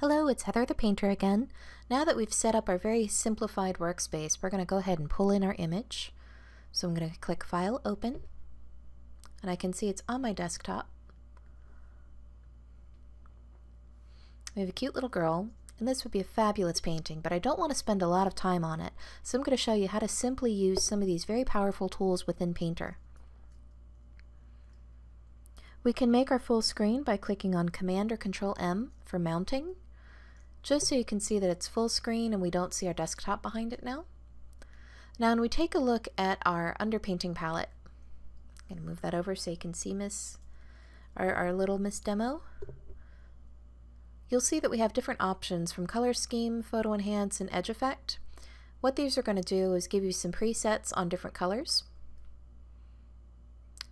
Hello, it's Heather the Painter again. Now that we've set up our very simplified workspace, we're going to go ahead and pull in our image. So I'm going to click File, Open, and I can see it's on my desktop. We have a cute little girl, and this would be a fabulous painting, but I don't want to spend a lot of time on it, so I'm going to show you how to simply use some of these very powerful tools within Painter. We can make our full screen by clicking on Command or Control M for mounting, just so you can see that it's full screen and we don't see our desktop behind it now. Now when we take a look at our Underpainting Palette, I'm going to move that over so you can see our little Miss demo. You'll see that we have different options from Color Scheme, Photo Enhance, and Edge Effect. What these are going to do is give you some presets on different colors.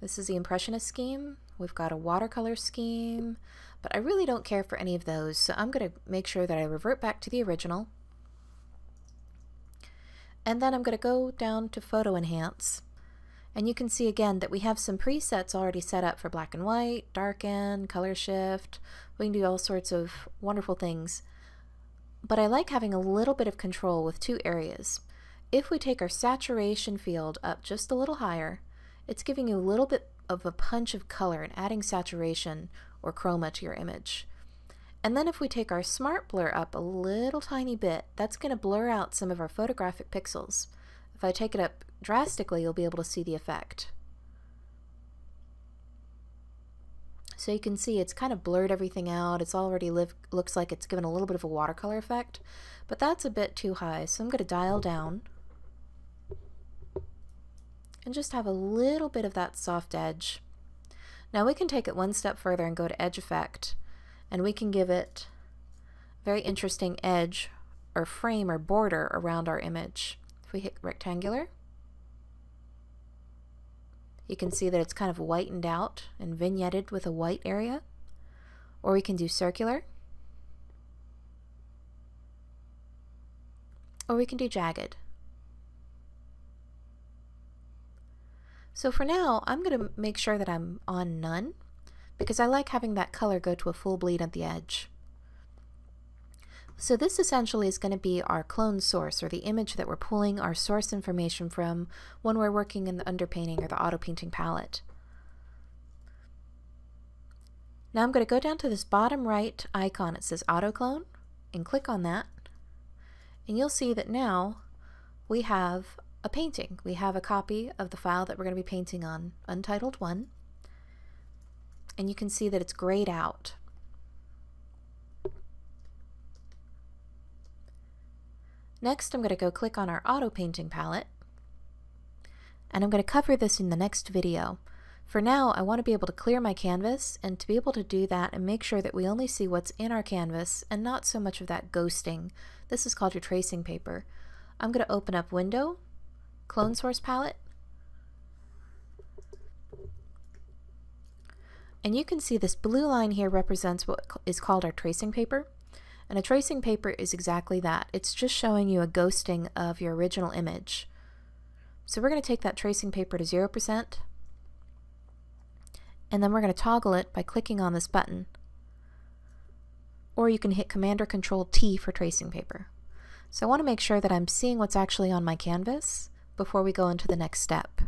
This is the Impressionist scheme. We've got a watercolor scheme, but I really don't care for any of those, so I'm going to make sure that I revert back to the original. And then I'm going to go down to Photo Enhance. And you can see again that we have some presets already set up for black and white, darken, color shift. We can do all sorts of wonderful things. But I like having a little bit of control with two areas. If we take our saturation field up just a little higher, it's giving you a little bit of a punch of color and adding saturation or chroma to your image. And then if we take our Smart Blur up a little tiny bit, that's going to blur out some of our photographic pixels. If I take it up drastically, you'll be able to see the effect. So you can see it's kind of blurred everything out. It's already looks like it's given a little bit of a watercolor effect, but that's a bit too high, so I'm going to dial down and just have a little bit of that soft edge. Now we can take it one step further and go to Edge Effect, and we can give it a very interesting edge or frame or border around our image. If we hit Rectangular, you can see that it's kind of whitened out and vignetted with a white area. Or we can do Circular, or we can do Jagged. So for now, I'm going to make sure that I'm on None, because I like having that color go to a full bleed at the edge. So this essentially is going to be our clone source, or the image that we're pulling our source information from when we're working in the underpainting or the auto painting palette. Now I'm going to go down to this bottom right icon. It says Auto Clone, and click on that, and you'll see that now we have a painting. We have a copy of the file that we're going to be painting on, Untitled 1, and you can see that it's grayed out. Next, I'm going to go click on our Auto Painting Palette, and I'm going to cover this in the next video. For now, I want to be able to clear my canvas, and to be able to do that and make sure that we only see what's in our canvas and not so much of that ghosting. This is called your tracing paper. I'm going to open up Window, Clone Source Palette, and you can see this blue line here represents what is called our tracing paper. And a tracing paper is exactly that. It's just showing you a ghosting of your original image. So we're going to take that tracing paper to 0%, and then we're going to toggle it by clicking on this button. Or you can hit Command or Control T for tracing paper. So I want to make sure that I'm seeing what's actually on my canvas before we go into the next step.